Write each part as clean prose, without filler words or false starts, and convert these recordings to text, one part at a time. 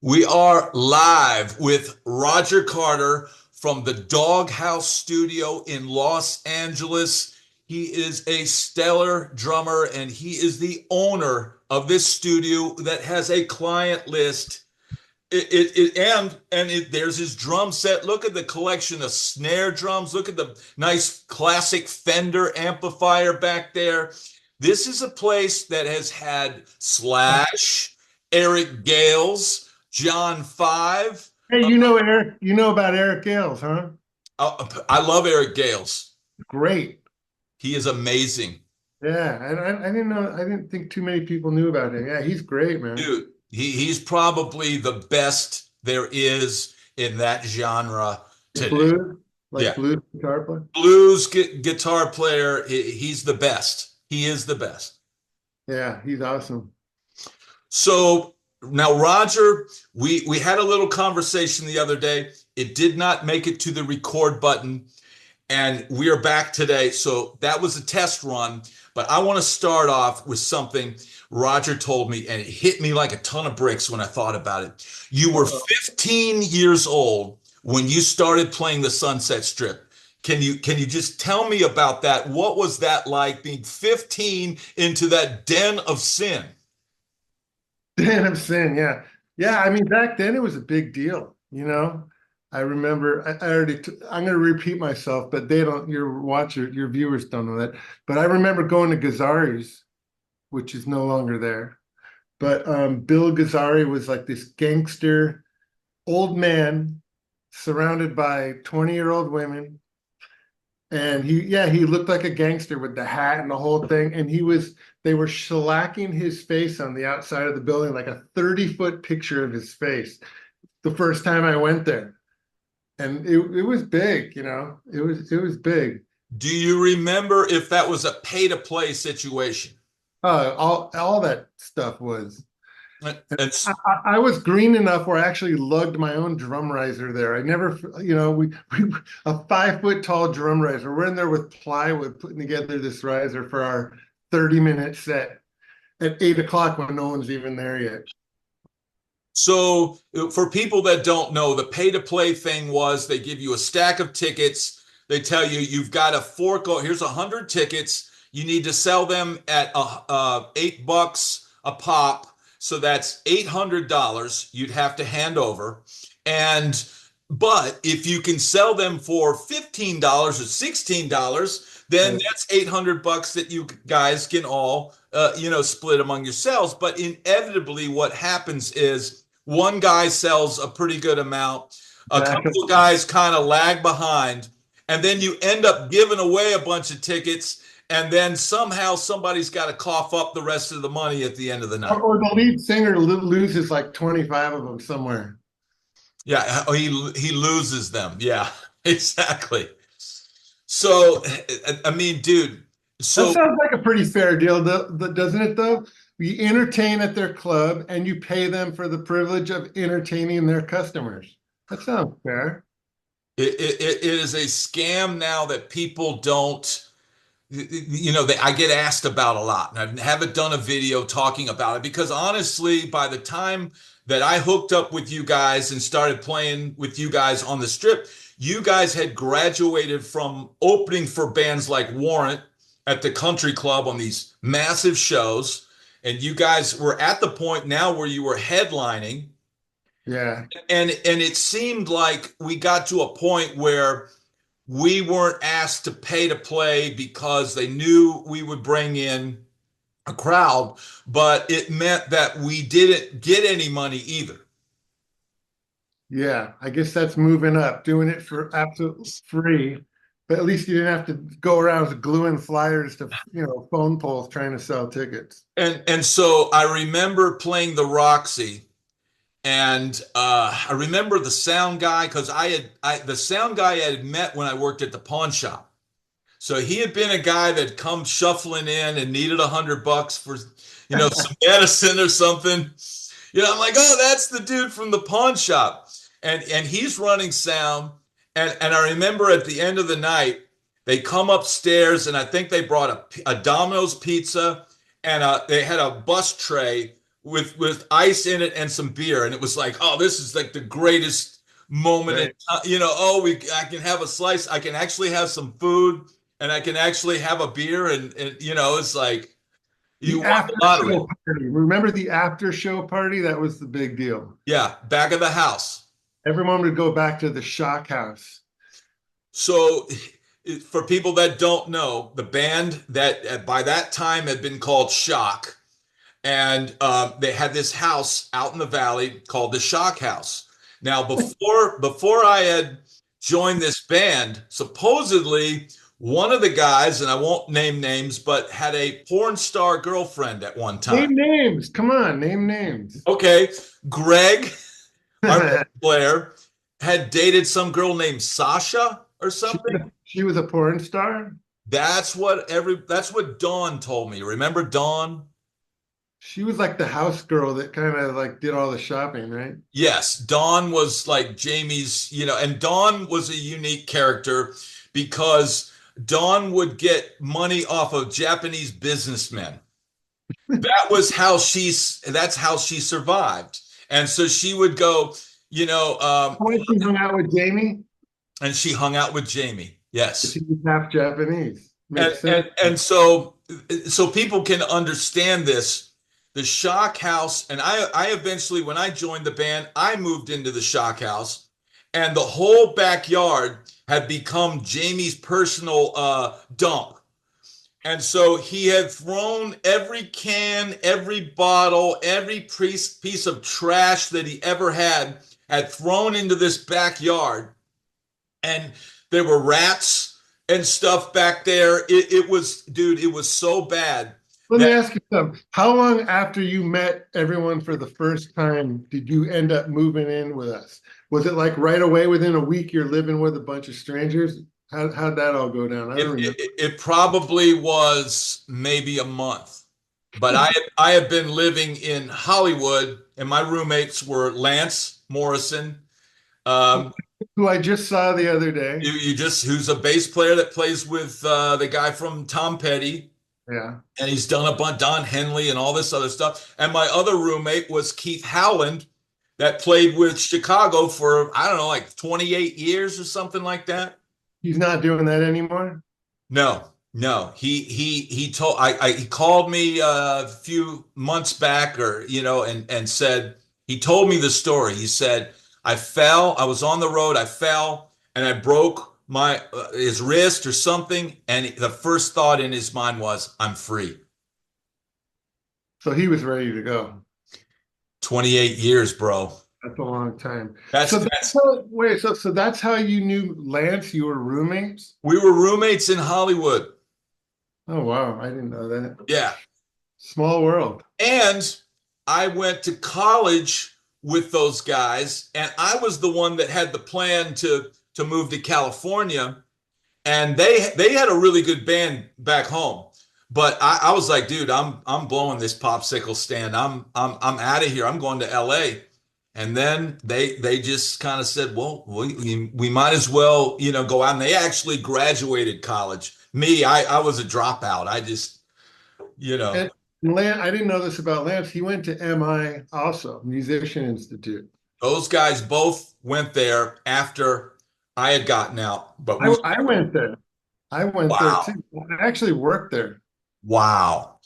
We are live with Rodger Carter from the Doghouse Studio in Los Angeles. He is a stellar drummer and he is the owner of this studio that has a client list. There's his drum set. Look at the collection of snare drums. Look at the nice classic Fender amplifier back there. This is a place that has had Slash, Eric Gales, John Five. Hey, you know Eric, you know about Eric Gales, huh? I love Eric Gales. Great. He is amazing. Yeah, I didn't know, I didn't think too many people knew about him. Yeah, he's great, man. Dude, he's probably the best there is in that genre today. Blues, like Yeah. blues guitar player. Blues guitar player, he's the best. He is the best. Yeah, he's awesome. So now, Rodger, we had a little conversation the other day. It did not make it to the record button, and we are back today. So that was a test run, but I want to start off with something Rodger told me, and it hit me like a ton of bricks when I thought about it. You were 15 years old when you started playing the Sunset Strip. Can you just tell me about that? What was that like being 15 into that den of sin? Dan of Sin, yeah. Yeah, I mean, back then it was a big deal, you know? I remember, I'm going to repeat myself, but they don't, your viewers don't know that. But I remember going to Gazzari's, which is no longer there. But Bill Gazzari was like this gangster old man surrounded by 20-year-old women. And he looked like a gangster with the hat and the whole thing. And they were shellacking his face on the outside of the building, like a 30-foot picture of his face the first time I went there. And it was big, you know, it was big. Do you remember if that was a pay to play situation? All that stuff was. And I was green enough where I actually lugged my own drum riser there. I never, you know, we a 5 foot tall drum riser. We're in there with plywood putting together this riser for our 30-minute set at 8 o'clock when no one's even there yet. so for people that don't know, the pay to play thing was they give you a stack of tickets. They tell you you've got to fork out, here's 100 tickets. You need to sell them at $8 a pop. So that's $800 you'd have to hand over. But if you can sell them for $15 or $16, then that's $800 that you guys can all split among yourselves. But inevitably what happens is one guy sells a pretty good amount, a couple of guys kind of lag behind, and then you end up giving away a bunch of tickets. And then somehow somebody's got to cough up the rest of the money at the end of the night. Or the lead singer loses like 25 of them somewhere. Yeah, he loses them. Yeah, exactly. So, I mean, dude, That so sounds like a pretty fair deal, doesn't it, though? You entertain at their club and you pay them for the privilege of entertaining their customers. That sounds fair. it is a scam now that people don't. I get asked about a lot, and I haven't done a video talking about it because honestly, by the time that I hooked up with you guys and started playing with you guys on the strip, you guys had graduated from opening for bands like Warrant at the country club on these massive shows, and you guys were at the point now where you were headlining. Yeah. And it seemed like we got to a point where we weren't asked to pay to play because they knew we would bring in a crowd, but it meant that we didn't get any money either. Yeah. I guess that's moving up, doing it for absolutely free. But at least you didn't have to go around gluing flyers to, phone poles trying to sell tickets. And so I remember playing the Roxy. And I remember the sound guy because the sound guy I had met when I worked at the pawn shop. So he had been a guy that come shuffling in and needed $100 for, some medicine or something. I'm like, oh, that's the dude from the pawn shop. And he's running sound. And I remember at the end of the night, they come upstairs and I think they brought a Domino's pizza and they had a bus tray with ice in it and some beer, and it was like, oh, this is like the greatest moment in Right. oh, we I can have a slice, I can actually have some food, and I can actually have a beer, and it's like you The won after the lottery. show party. Remember the after show party? That was the big deal. Yeah, back of the house. Everyone would go back to the Shock House. So, for people that don't know, the band that by that time had been called Shock, and they had this house out in the valley called the Shock House. Now, before I had joined this band, supposedly one of the guys, and I won't name names, but had a porn star girlfriend at one time. Name names. Come on, name names. Okay, Greg, our bass player, had dated some girl named Sasha or something. She was a porn star. That's what Dawn told me. Remember Dawn? She was like the house girl that kind of like did all the shopping, right? Yes, Dawn was like Jamie's, and Dawn was a unique character because Dawn would get money off of Japanese businessmen. That's how she survived. And so she would go, Why she hung out with Jamie? and she hung out with Jamie. She Yes. was half Japanese. And Makes sense. and so people can understand this. The Shock House, and I eventually, when I joined the band, I moved into the Shock House, and the whole backyard had become Jamie's personal dump. And so he had thrown every can, every bottle, every piece of trash that he ever had thrown into this backyard. And there were rats and stuff back there. It was, dude, it was so bad Let me that ask you something. How long after you met everyone for the first time did you end up moving in with us? Was it like right away within a week you're living with a bunch of strangers? How'd that all go down? I don't remember. it probably was maybe a month. But I had been living in Hollywood, and my roommates were Lance Morrison. Um, Who I just saw the other day. who's a bass player that plays with the guy from Tom Petty, Yeah. and he's done a bunch, Don Henley, and all this other stuff. And my other roommate was Keith Howland, that played with Chicago for, I don't know, like 28 years or something like that. He's not doing that anymore. No, no. He called me a few months back, or and said, he told me the story. He said, I was on the road, I fell, and I broke my his wrist or something, and the first thought in his mind was, I'm free. So he was ready to go. 28 years, bro. That's a long time. That's So that's so that's how you knew Lance? You were roommates? We were roommates in Hollywood. Oh wow, I didn't know that. Yeah. Small world. And I went to college with those guys, and I was the one that had the plan to move to California. And they had a really good band back home. But I was like, dude, I'm blowing this popsicle stand. I'm out of here. I'm going to LA. And then they just kind of said, well, we might as well, go out. And they actually graduated college. Me, I was a dropout. I just, And Lance, I didn't know this about Lance. He went to MI also, Musician Institute. those guys both went there after I had gotten out. But I went there. I went there wow, too. I actually worked there. wow,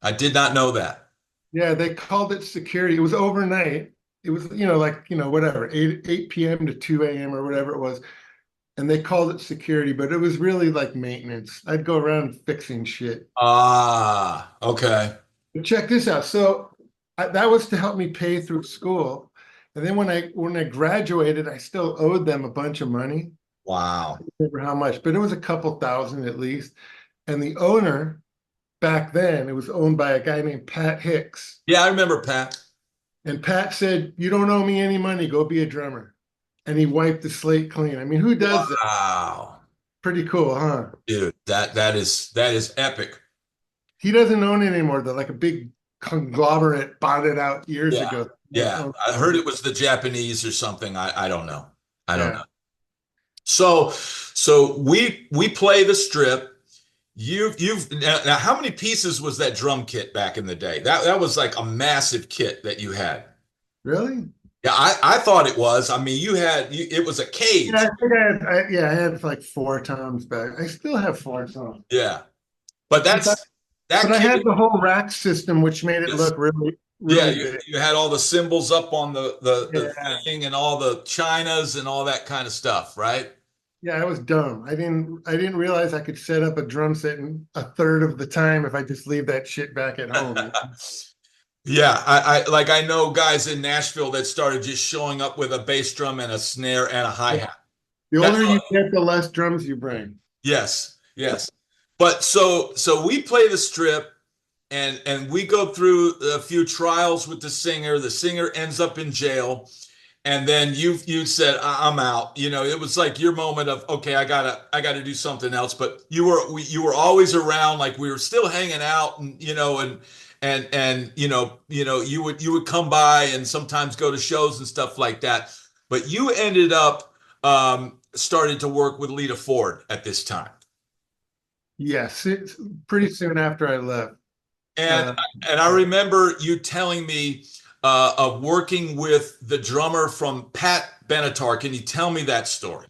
I did not know that. Yeah, they called it security. It was overnight. It was, whatever, 8 p.m. to 2 a.m. or whatever it was. And they called it security, but it was really like maintenance. I'd go around fixing shit. Ah, okay. But check this out. So that was to help me pay through school. And then when I graduated, I still owed them a bunch of money. Wow. I don't remember how much, but it was a couple thousand at least. And the owner back then, it was owned by a guy named Pat Hicks. Yeah, I remember Pat. And Pat said, "You don't owe me any money. Go be a drummer." And he wiped the slate clean. I mean, who does that? Wow. Pretty cool, huh? Dude, that is epic. He doesn't own it anymore. They're like a big conglomerate bought it out years Yeah. ago. Yeah. I heard it was the Japanese or something. I don't know. I don't Yeah. know. So we play the strip, You've now, how many pieces was that drum kit back in the day? That was like a massive kit that you had. Really? Yeah, I thought it was. I mean, it was a Yeah, I cage. think yeah, I had like four toms back. I still have four toms. Yeah. But In fact, that but I kit, had the whole rack system, which made it yes. look really, Yeah, really big. you had all the symbols up on the Yeah. thing and all the chinas and all that kind of stuff, right? Yeah, I was dumb. I didn't realize I could set up a drum set in a third of the time if I just leave that shit back at home. Yeah, I know guys in Nashville that started just showing up with a bass drum and a snare and a Yeah. hi-hat. The That's older you get, the less drums you bring. yes, yes. But so we play the strip and we go through a few trials with the singer. The singer ends up in jail. And then you said I'm out. You know, it was like your moment of okay, I gotta do something else. But you were always around, like we were still hanging out, and you would come by and sometimes go to shows and stuff like that. But you ended up starting to work with Lita Ford at this time. Yes, it's pretty soon after I left. And Uh, and I remember you telling me of working with the drummer from Pat Benatar. Can you tell me that story?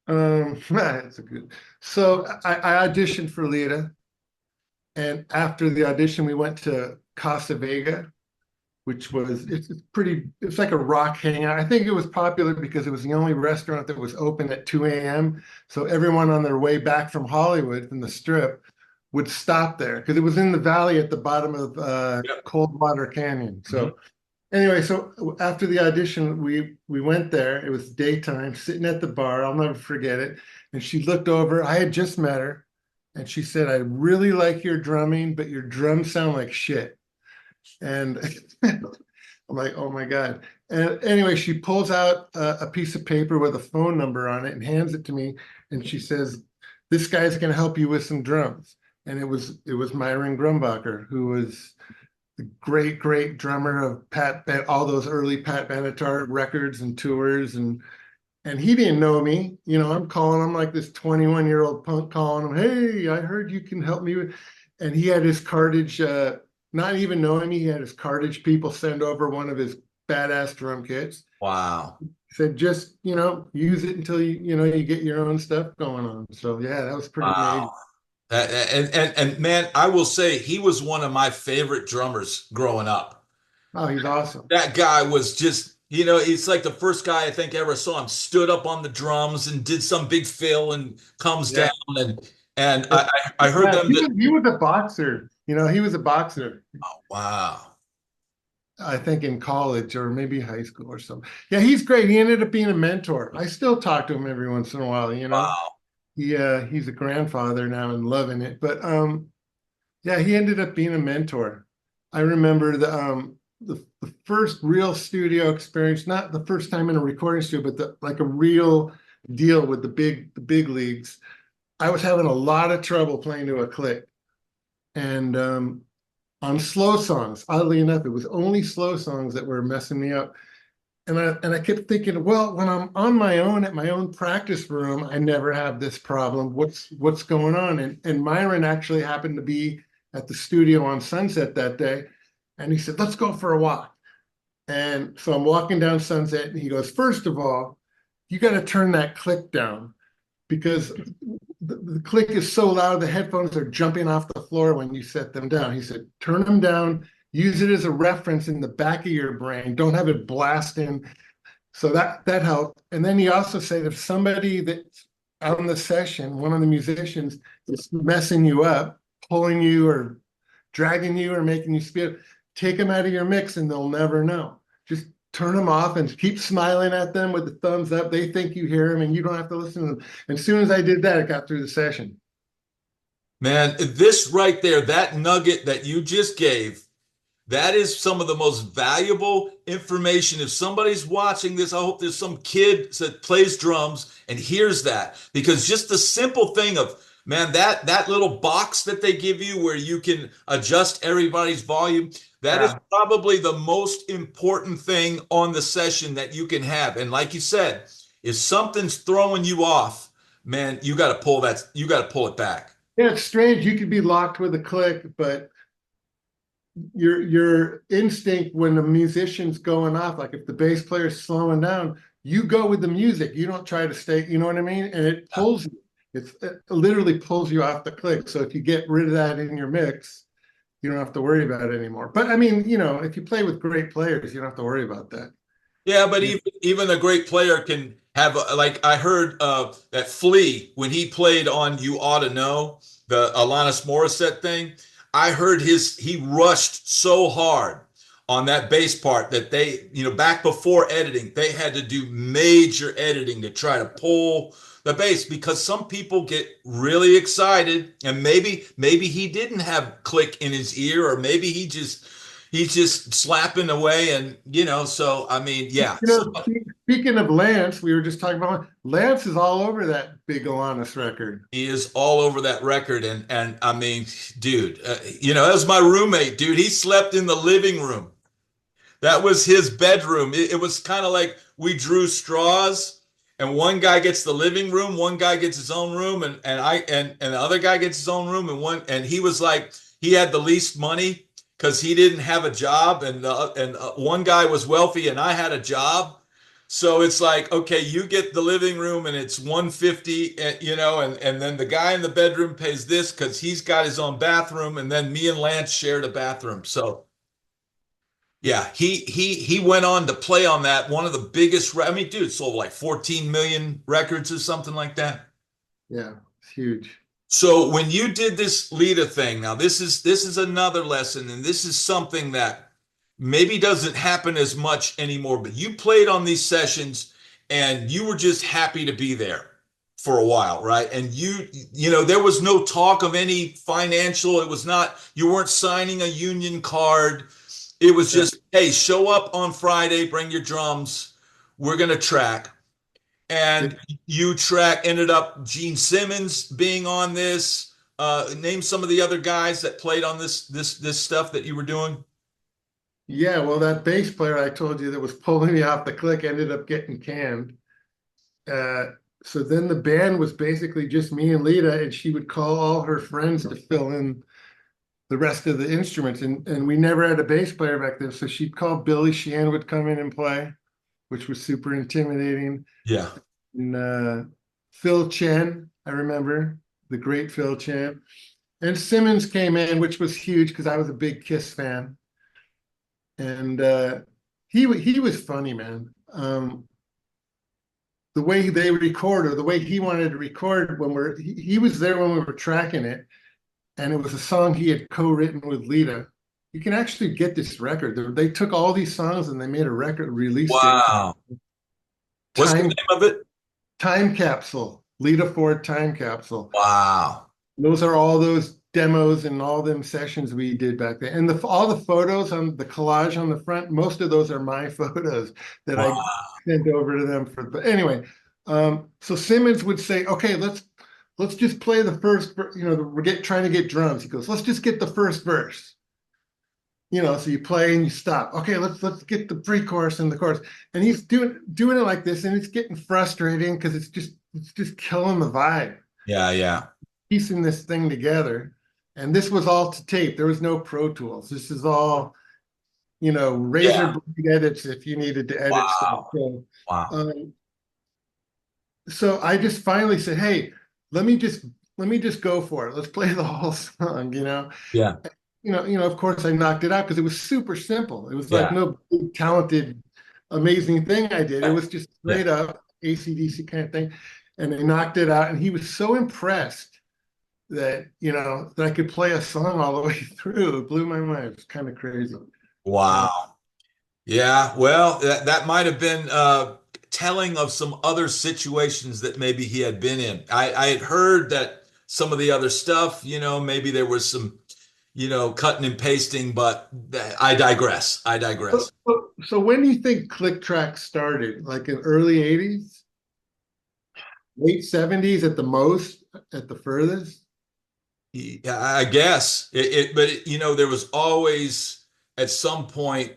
that's a good. So I auditioned for Lita, and after the audition, we went to Casa Vega, which was it's pretty. It's like a rock hangout. I think it was popular because it was the only restaurant that was open at 2 a.m. So everyone on their way back from Hollywood from the Strip would stop there because it was in the valley at the bottom of Yep. Coldwater Canyon. Mhm. So anyway, so after the audition, we went there. It was daytime, sitting at the bar. I'll never forget it. And she looked over. I had just met her, and she said, "I really like your drumming, but your drums sound like shit." And I'm like, "Oh my God." And anyway, she pulls out a piece of paper with a phone number on it and hands it to me. And she says, "This guy's going to help you with some drums." And it was Myron Grumbacher, who was the great, great drummer of all those early Pat Benatar records and tours. And he didn't know me. I'm calling him like this 21-year-old punk calling him, "Hey, I heard you can help me with," and he had his cartage, not even knowing me, he had his cartage people send over one of his badass drum kits. Wow. Said, just, use it until you get your own stuff going on. So yeah, that was pretty amazing. Wow. And man, I will say he was one of my favorite drummers growing up. Oh, he's awesome. That guy was just, he's like the first guy I think ever saw him stood up on the drums and did some big fill and comes Yeah. down and I heard Yeah, them he that was he was a boxer. He was a boxer. oh, wow. I think in college or maybe high school or something. Yeah, he's great. He ended up being a mentor. I still talk to him every once in a while. Wow. He's a grandfather now and loving it. But yeah, he ended up being a mentor. I remember the first real studio experience, not the first time in a recording studio, but like a real deal with the big leagues. I was having a lot of trouble playing to a click. And on slow songs. Oddly enough, it was only slow songs that were messing me up. And I kept thinking, well, when I'm on my own at my own practice room, I never have this problem. What's going on? And Myron actually happened to be at the studio on Sunset that day, and he said, "Let's go for a walk." And so I'm walking down Sunset, and he goes, "First of all, you got to turn that click down because the click is so loud, the headphones are jumping off the floor when you set them down." He said, "Turn them down, use it as a reference in the back of your brain. Don't have it blasting." So that helped. And then he also said, if somebody that's on the session, one of the musicians, is messing you up, pulling you or dragging you or making you speed, take them out of your mix and they'll never know. Just turn them off and keep smiling at them with the thumbs up. They think you hear them and you don't have to listen to them. And as soon as I did that, I got through the session. Man, this right there, that nugget that you just gave, that is some of the most valuable information. If somebody's watching this, I hope there's some kid that plays drums and hears that because just the simple thing of, man, that little box that they give you where you can adjust everybody's volume, that is Yeah. probably the most important thing on the session that you can have. And like you said, if something's throwing you off, man, you got to pull that, you got to pull it back. Yeah, it's strange. You could be locked with a click, but your instinct when the musician's going off, like if the bass player's slowing down, you go with the music. You don't try to stay, you know what I mean? And it pulls you. It literally pulls you off the click. So if you get rid of that in your mix, you don't have to worry about it anymore. But I mean, if you play with great players, you don't have to worry about that. Yeah, but Yeah, even a great player can have like I heard that Flea when he played on "You Ought to Know," the Alanis Morissette thing. I heard he rushed so hard on that bass part that they, back before editing, they had to do major editing to try to pull the bass because some people get really excited and maybe he didn't have click in his ear or maybe he's just slapping away and so I mean yeah so speaking of Lance, we were just talking about Lance is all over that big Alanis record. he is all over that record and I mean dude that was my roommate dude he slept in the living room. That was his bedroom. It was kind of like we drew straws, and one guy gets the living room, one guy gets his own room, and the other guy gets his own room, and he was like he had the least money because he didn't have a job, and one guy was wealthy, and I had a job. So it's like, okay, you get the living room and it's 150, and then the guy in the bedroom pays this because he's got his own bathroom, and then me and Lance shared a bathroom. So yeah, he went on to play on that one of the biggest. I mean, dude, sold like 14 million records or something like that. Yeah, it's huge. So when you did this Lita thing, now this is another lesson, and this is something that maybe doesn't happen as much anymore. But you played on these sessions, and you were just happy to be there for a while, right? And there was no talk of any financial. It was not. You weren't signing a union card. It was Yeah. just, hey, show up on Friday, bring your drums. We're gonna track. Yeah. And you ended up Gene Simmons being on this. Name some of the other guys that played on this stuff that you were doing. Yeah, well, that bass player I told you that was pulling me off the click ended up getting canned. Uh, so then the band was basically just me and Lita, and she would call all her friends to fill in the rest of the instruments. And we never had a bass player back then. So she'd call Billy Sheehan would come in and play, which was super intimidating. Yeah. And Phil Chen, I remember the great Phil Chen. And Simmons came in, which was huge because I was a big Kiss fan. And he was funny, man. The way they record, or the way he wanted to record when he was there when we were tracking it, and it was a song he had co-written with Lita. You can actually get this record. They took all these songs and they made a record, released it. Wow. What's the Time name of it? Time Capsule, Lita Ford Time Capsule. Wow. Those are all those demos and all them sessions we did back then. And all the photos on the collage on the front, most of those are my photos that I Wow. sent over to them for. But anyway, so Simmons would say, "Okay, let's just play the first. We're trying to get drums." He goes, "Let's just get the first verse." So you play and you stop. Okay, let's get the pre-chorus and the chorus. And he's doing it like this, and it's getting frustrating because it's just killing the vibe, Yeah, yeah. piecing this thing together. And this was all to tape. There was no Pro Tools. This is all, razor Yeah. blade edits if you needed to edit stuff. Wow. So, Wow. um, so I just finally said, "Hey, let me just go for it. Let's play the whole song." Yeah. Of course, I knocked it out because it was super simple. It was like Yeah. no big, talented, amazing thing I did. It Yeah. was just Yeah. straight up AC/DC kind of thing. And I knocked it out, and he was so impressed that I could play a song all the way through. It blew my mind. It was kind of crazy. Uh, Wow. Yeah. Well, that might have been telling of some other situations that maybe he had been in. I had heard that some of the other stuff, maybe there was some, cutting and pasting, but I digress. I so, digress. so when do you think click track started? Like in early 80s, late 70s at the most, at the furthest? Yeah, I guess but there was always at some point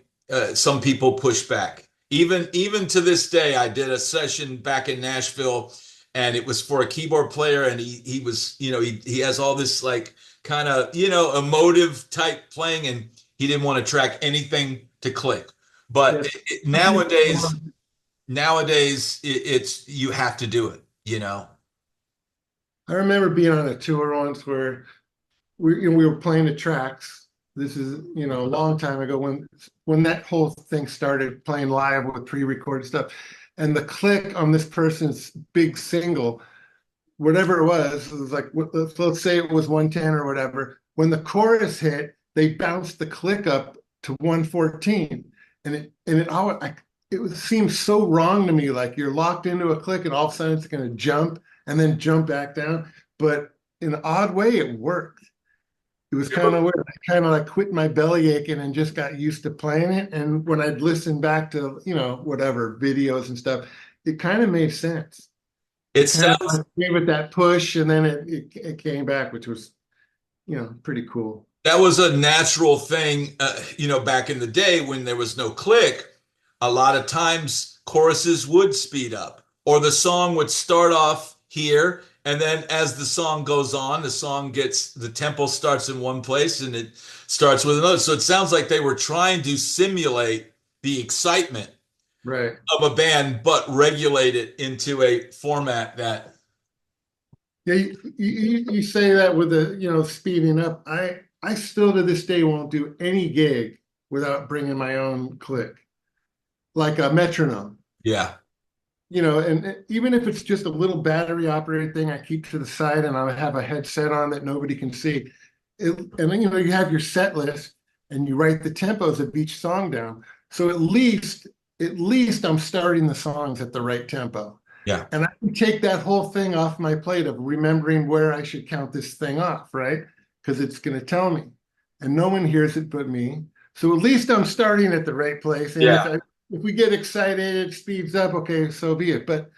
some people push back. Even to this day, I did a session back in Nashville, and it was for a keyboard player, and he was, he has all this like kind of, emotive type playing, and he didn't want to track anything to click. But Yes. nowadays it's you have to do it. I remember being on a tour once where we were playing the tracks. This is, a long time ago when that whole thing started, playing live with pre-recorded stuff. And the click on this person's big single, whatever it was like, let's say it was 110 or whatever. When the chorus hit, they bounced the click up to 114. It seems so wrong to me. Like you're locked into a click and all of a sudden it's going to jump and then jump back down. But in an odd way, it worked. It was kind of weird. I kind of like quit my belly aching and just got used to playing it. And when I'd listen back to, whatever videos and stuff, it kind of made sense. It It kind of sounds gave it that push and then it came back, which was, pretty cool. that was a natural thing, back in the day when there was no click. A lot of times choruses would speed up, or the song would start off here, and then as the song goes on, the tempo starts in one place and it starts with another. So it sounds like they were trying to simulate the excitement Right. of a band, but regulate it into a format that, Yeah, you say that with the, speeding up. I still to this day won't do any gig without bringing my own click, like a metronome. yeah, And even if it's just a little battery operated thing I keep to the side and I have a headset on that nobody can see. And then, you have your set list and you write the tempos of each song down. So at least I'm starting the songs at the right tempo. yeah. And I can take that whole thing off my plate of remembering where I should count this thing off, right? Because it's going to tell me. And no one hears it but me. So at least I'm starting at the right place. And Yeah. if we get excited, it speeds up, okay, so be it. But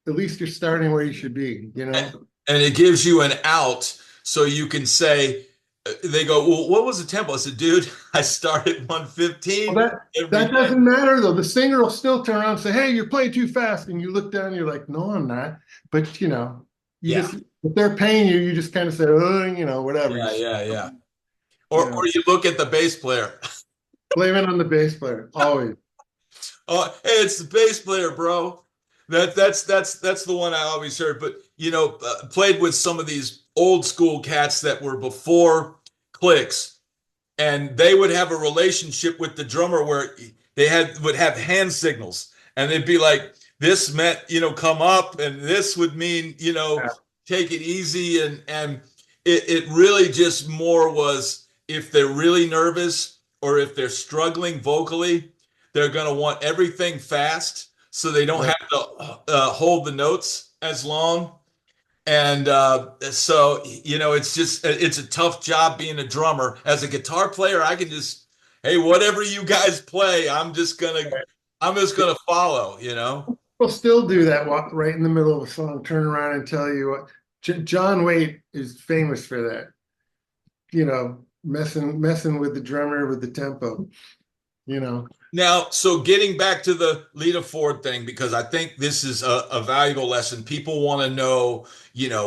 at least you're starting where you should be. And it gives you an out so you can say, they go, well, what was the tempo? I said, dude, I start at Well, 115 that every day. doesn't matter though. The singer will still turn around and say, "Hey, you're playing too fast." And you look down, and you're like, "No, I'm not." But you Yeah, just if they're paying you, you just kind of say, "Oh, whatever." yeah, yeah, yeah. You Or know, you look at the bass player. blame it on the bass player always. Oh, hey, it's the bass player, bro. That's the one I always heard. But played with some of these old school cats that were before clicks, and they would have a relationship with the drummer where would have hand signals, and they'd be like, this meant come up, and this would mean Yeah, take it easy, and it really just more was if they're really nervous or if they're struggling vocally, they're going to want everything fast so they don't right. have to hold the notes as long. And so, it's a tough job being a drummer. As a guitar player, I can just, hey, whatever you guys play, I'm just gonna follow. We'll still do that right in the middle of a song, turn around and tell you what. John Waite is famous for that. Messing with the drummer with the tempo. You know, Now, so getting back to the Lita Ford thing, because I think this is a valuable lesson. People want to know,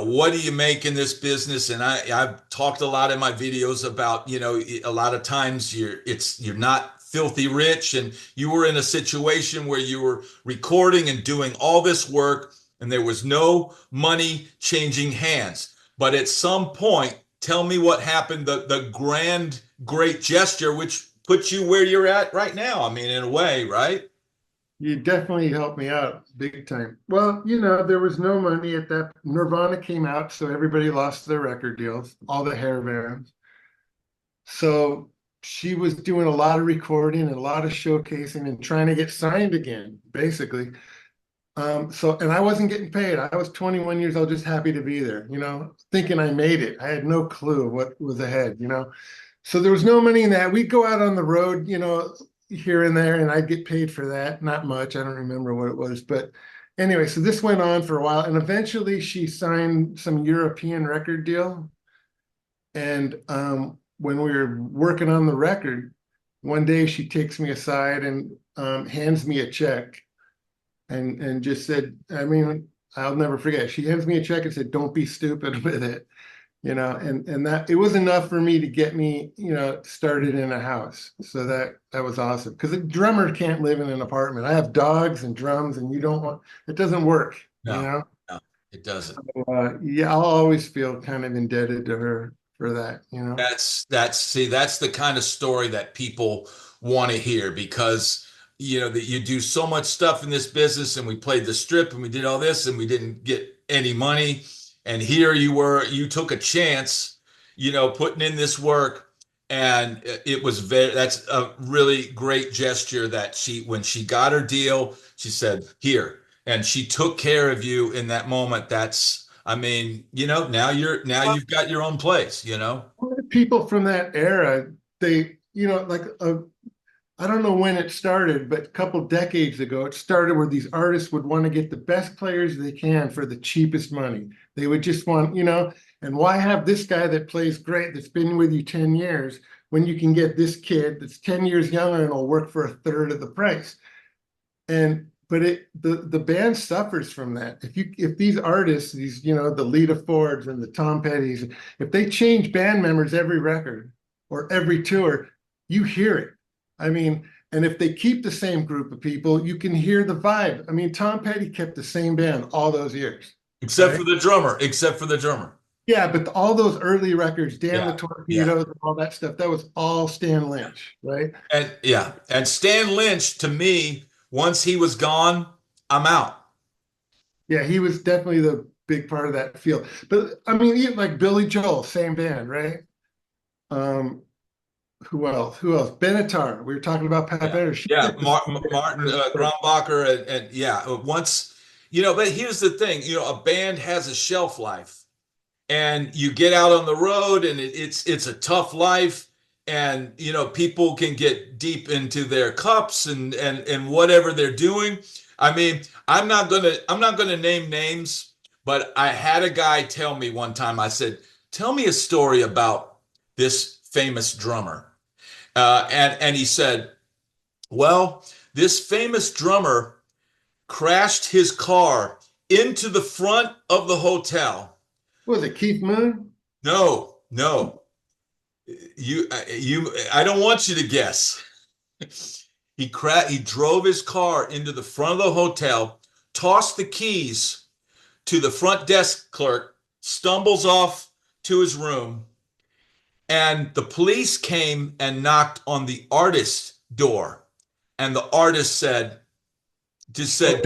what do you make in this business? And I've talked a lot in my videos about, a lot of times you're not filthy rich, and you were in a situation where you were recording and doing all this work and there was no money changing hands. But at some point, tell me what happened, the grand great gesture, which puts you where you're at right now. I mean, in a way, right? you definitely helped me out big time. Well, there was no money at that. Nirvana came out, so everybody lost their record deals, all the hair bands. So she was doing a lot of recording and a lot of showcasing and trying to get signed again, basically. And I wasn't getting paid. I was 21 years old, just happy to be there, thinking I made it. I had no clue what was ahead. So there was no money in that. We'd go out on the road, here and there, and I'd get paid for that. Not much. I don't remember what it was. But anyway, so this went on for a while. And eventually she signed some European record deal. And when we were working on the record, one day she takes me aside and hands me a check and just said, I mean, I'll never forget. She hands me a check and said, "Don't be stupid with it." And that it was enough for me to get me, started in a house. So that was awesome because a drummer can't live in an apartment. I have dogs and drums, and you don't want it doesn't work, No, no, it doesn't. Yeah, I'll always feel kind of indebted to her for that. That's the kind of story that people want to hear because that you do so much stuff in this business and we played the strip and we did all this and we didn't get any money. And here you took a chance, putting in this work and it was that's a really great gesture that when she got her deal, she said, here, and she took care of you in that moment. I mean, now you've got your own place. People from that era, they, like I don't know when it started, but a couple decades ago, it started where these artists would want to get the best players they can for the cheapest money. They would just want, and why have this guy that plays great, that's been with you 10 years, when you can get this kid that's 10 years younger and will work for a third of the price? But the band suffers from that. If these artists, the Lita Fords and the Tom Pettys, if they change band members every record or every tour, you hear it. I mean, and if they keep the same group of people, you can hear the vibe. I mean, Tom Petty kept the same band all those years. Except for the drummer. Except for the drummer. Yeah, but all those early records, Dan the Yeah. Yeah. Torpedoes, and all that stuff, that was all Stan Lynch, right? And Stan Lynch, to me, once he was gone, I'm out. Yeah, he was definitely the big part of that field. But I mean, even like Billy Joel, same band, right? Um, who else? Who else? Benatar. We were talking about Pat Yeah, Benatar. yeah. Martin Grombacher, and yeah. Once, but here's the thing. A band has a shelf life, and you get out on the road, and it's a tough life, and people can get deep into their cups and whatever they're doing. I mean, I'm not gonna name names, but I had a guy tell me one time. I said, "Tell me a story about this famous drummer." And he said, well, this famous drummer crashed his car into the front of the hotel. Was it Keith Moon? No, no, I don't want you to guess. He drove his car into the front of the hotel, tossed the keys to the front desk clerk, stumbles off to his room, and the police came and knocked on the artist's door. And the artist just said,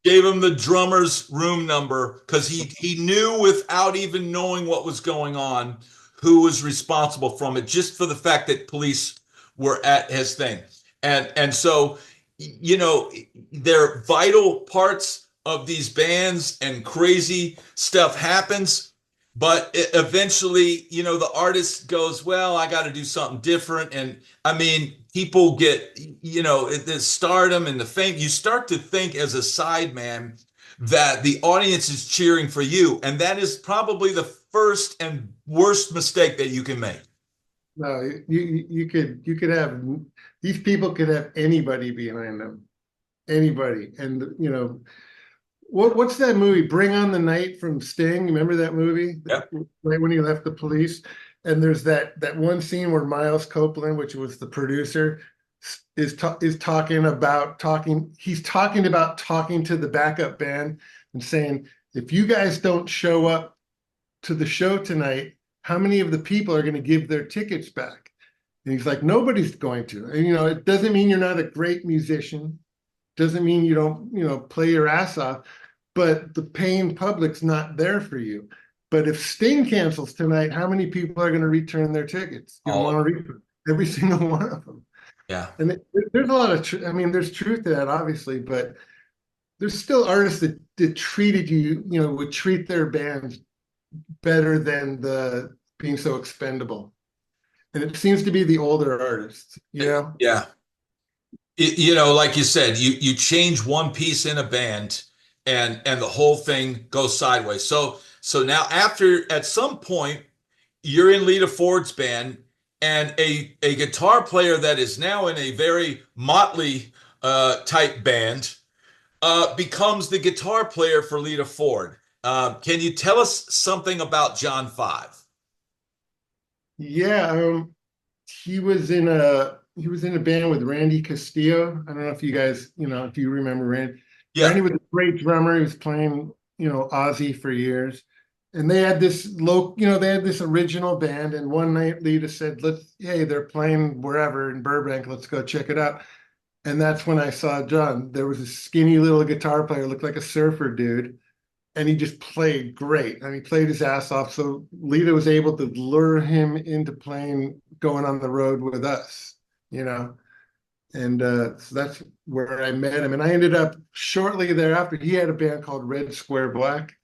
gave him the drummer's room number because he knew without even knowing what was going on who was responsible from it, just for the fact that police were at his thing. And so, they're vital parts of these bands and crazy stuff happens. But eventually, the artist goes, well, I got to do something different. And I mean, people get, the stardom and the fame. You start to think as a sideman that the audience is cheering for you. And that is probably the first and worst mistake that you can make. No, you could have these people could have anybody behind them, anybody, and what's that movie? Bring on the Night from Sting. Remember that movie? Yeah. Right when he left the police, and there's that one scene where Miles Copeland, which was the producer, is talking about talking. He's talking about talking to the backup band and saying, if you guys don't show up to the show tonight, how many of the people are going to give their tickets back? And he's like, nobody's going to. And it doesn't mean you're not a great musician. Doesn't mean you don't, play your ass off, but the paying public's not there for you. But if Sting cancels tonight, how many people are going to return their tickets? You want to return every single one of them. Yeah. And there's a lot of, there's truth to that, obviously, but there's still artists that treated you, would treat their bands better than the being so expendable. And it seems to be the older artists, Yeah. Like you said, you change one piece in a band and the whole thing goes sideways. So now at some point you're in Lita Ford's band and a guitar player that is now in a very motley type band becomes the guitar player for Lita Ford. Can you tell us something about John Five? Yeah, he was in a band with Randy Castillo. I don't know if you guys, if you remember Randy. Yeah. Randy was a great drummer. He was playing, Ozzy for years. And they had this they had this original band. And one night Lita said, hey, they're playing wherever in Burbank. Let's go check it out. And that's when I saw John. There was a skinny little guitar player, looked like a surfer dude, and he just played great. I mean, he played his ass off. So Lita was able to lure him into playing, going on the road with us, you know. And so that's where I met him. And I ended up shortly thereafter, he had a band called Red Square Black,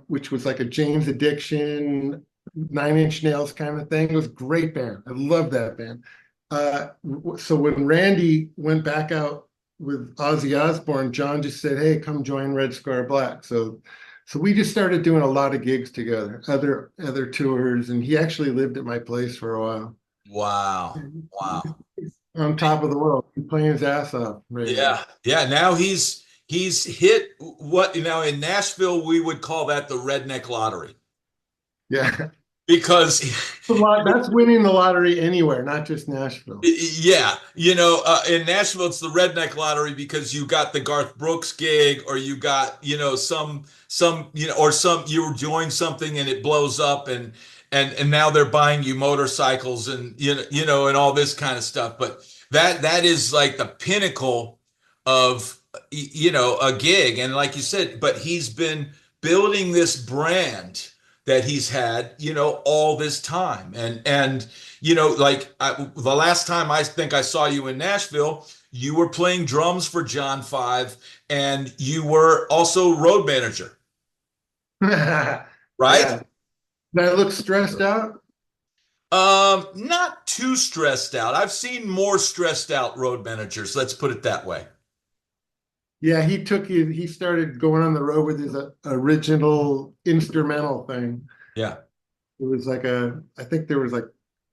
which was like a James Addiction, Nine Inch Nails kind of thing. It was a great band. I love that band. So when Randy went back out with Ozzy Osbourne, John just said, "Hey, come join Red Square Black." So we just started doing a lot of gigs together, other tours, and he actually lived at my place for a while. Wow. Wow. On top of the world, he's playing his ass off right now. Yeah. Yeah. Now he's hit what in Nashville we would call that the redneck lottery Yeah, because that's winning the lottery anywhere, not just Nashville. yeah, in Nashville it's the redneck lottery because you got the Garth Brooks gig or you got, some, or some you join something and it blows up and now they're buying you motorcycles and and all this kind of stuff. But that is like the pinnacle of a gig. And like you said, but he's been building this brand that he's had, all this time. And like the last time I think I saw you in Nashville, you were playing drums for John Five, and you were also road manager, right? Yeah. Did I look stressed out? Not too stressed out. I've seen more stressed out road managers. Let's put it that way. Yeah, he started going on the road with his original instrumental thing. Yeah. It was I think there was like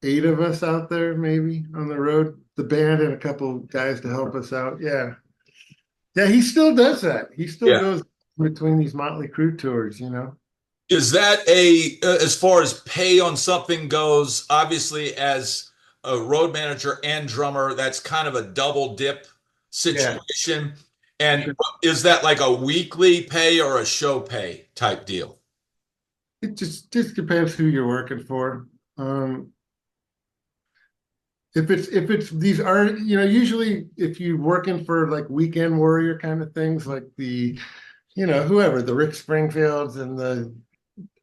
eight of us out there maybe on the road, the band and a couple guys to help us out. Yeah. Yeah, he still does that. He still Yeah. goes between these Motley Crue tours. Is that as far as pay on something goes, obviously as a road manager and drummer, that's kind of a double dip Yeah. situation. And is that like a weekly pay or a show pay type deal? It just depends who you're working for. If it's these are usually if you're working for like weekend warrior kind of things like whoever the Rick Springfields and the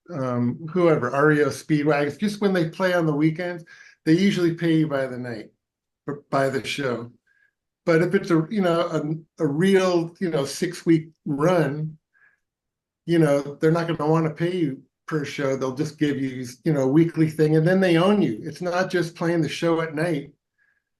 whoever REO Speedwagons, just when they play on the weekends, they usually pay you by the night, by the show. But if it's a real 6 week run, they're not going to want to pay you per show. They'll just give you a weekly thing, and then they own you. It's not just playing the show at night.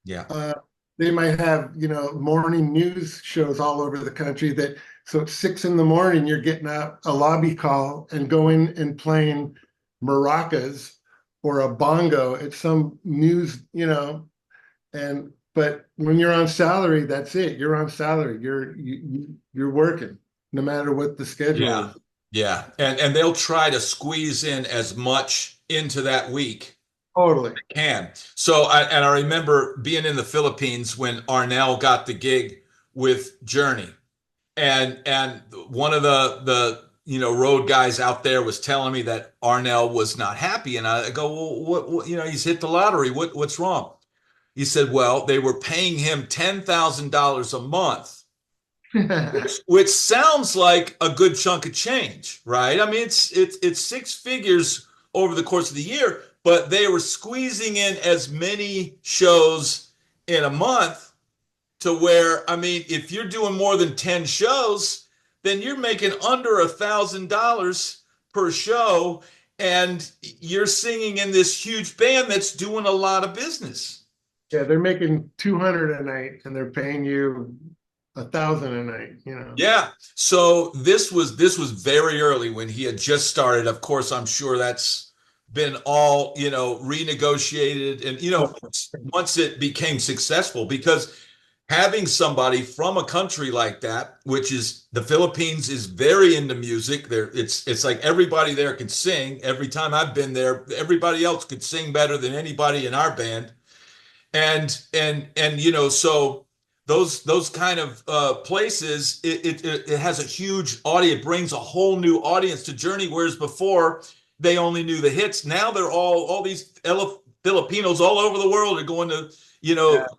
Yeah. They might have morning news shows all over the country that so at 6 in the morning you're getting a lobby call and going and playing maracas or a bongo at some news, and but when you're on salary, that's it. You're on salary. You're working no matter what the schedule Yeah. is. Yeah. And they'll try to squeeze in as much into that week Totally. can. So I remember being in the Philippines when Arnell got the gig with Journey, and one of the road guys out there was telling me that Arnell was not happy, and I go, well, what he's hit the lottery. What's wrong? He said, well, they were paying him $10,000 a month, which sounds like a good chunk of change, right? I mean, it's six figures over the course of the year, but they were squeezing in as many shows in a month to where, I mean, if you're doing more than 10 shows, then you're making under $1,000 per show, and you're singing in this huge band that's doing a lot of business. Yeah, they're making 200 a night and they're paying you 1,000 a night. Yeah. So this was very early when he had just started. Of course, I'm sure that's been all, renegotiated and once it became successful because having somebody from a country like that, which is the Philippines, is very into music. There, it's like everybody there can sing. Every time I've been there, everybody else could sing better than anybody in our band. And so those kind of places, it has a huge audience. It brings a whole new audience to Journey, whereas before they only knew the hits. Now they're all these Filipinos all over the world are going to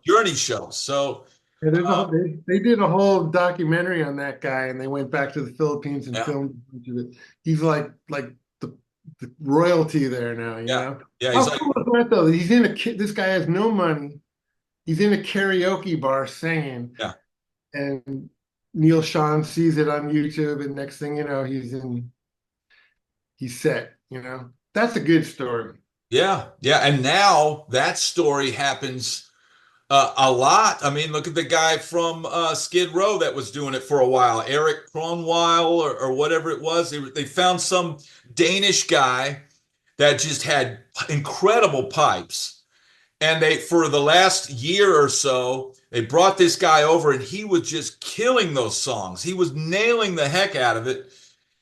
Journey shows. So Yeah, there's a whole, they did a whole documentary on that guy, and they went back to the Philippines and yeah, filmed a bunch of it. He's like the royalty there now, you yeah, know. yeah. How He's like, cool is that though? He's in a this guy has no money. He's in a karaoke bar singing, yeah. and Neil Sean sees it on YouTube, and next thing you know, he's set, you know. That's a good story. Yeah, yeah, and now that story happens a lot. I mean, look at the guy from Skid Row that was doing it for a while, Eric Kronwall or whatever it was. They found some Danish guy that just had incredible pipes, and they for the last year or so they brought this guy over, and he was just killing those songs. He was nailing the heck out of it.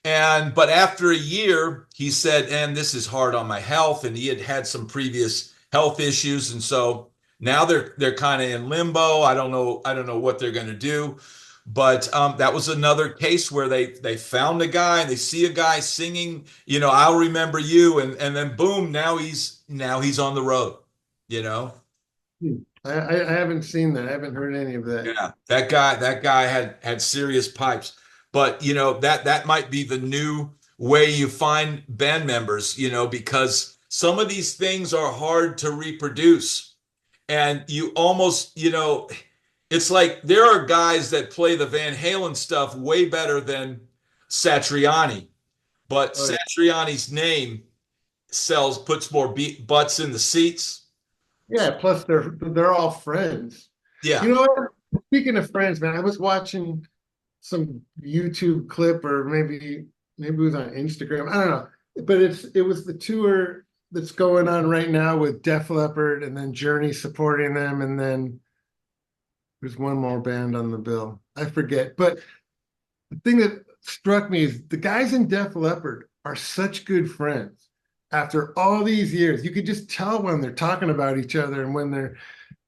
But after a year, he said, and this is hard on my health. And he had had some previous health issues. And so now they're kind of in limbo. I don't know what they're going to do. But that was another case where they found a guy and they see a guy singing, I'll remember you, and then boom, now he's on the road, you know. I haven't seen that. I haven't heard any of that. Yeah, that guy had serious pipes. But that might be the new way you find band members, because some of these things are hard to reproduce. And you almost, it's like there are guys that play the Van Halen stuff way better than Satriani, but Oh, yeah. Satriani's name puts more butts in the seats. Yeah, plus they're all friends. Yeah. You know what? Speaking of friends, man, I was watching some YouTube clip, or maybe it was on Instagram. I don't know. But it was the tour that's going on right now with Def Leppard, and then Journey supporting them, and then there's one more band on the bill. I forget. But the thing that struck me is the guys in Def Leppard are such good friends. After all these years, you could just tell when they're talking about each other, and when they're,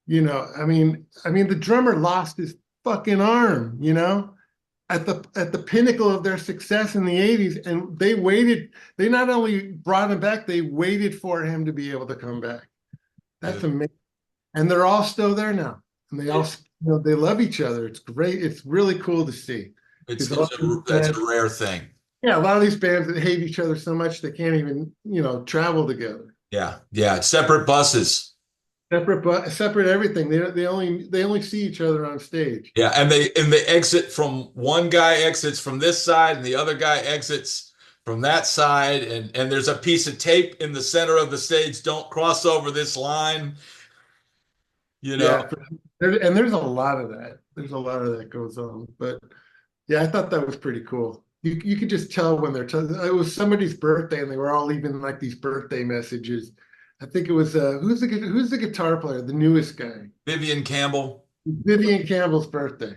I mean, the drummer lost his fucking arm, at the pinnacle of their success in the 80s, and they not only brought him back, they waited for him to be able to come back. That's amazing. And they're all still there now, and they all, they love each other. It's great. It's really cool to see. That's a rare thing. Yeah, a lot of these bands that hate each other so much they can't even, travel together. Yeah, yeah, separate buses. Separate everything. They only see each other on stage. Yeah, and they exit from one guy exits from this side and the other guy exits from that side, and there's a piece of tape in the center of the stage. Don't cross over this line, you know. Yeah, and there's a lot of that. There's a lot of that goes on. But yeah, I thought that was pretty cool. You could just tell when it was somebody's birthday, and they were all leaving like these birthday messages. I think it was who's the guitar player, the newest guy, Vivian Campbell. Vivian Campbell's birthday.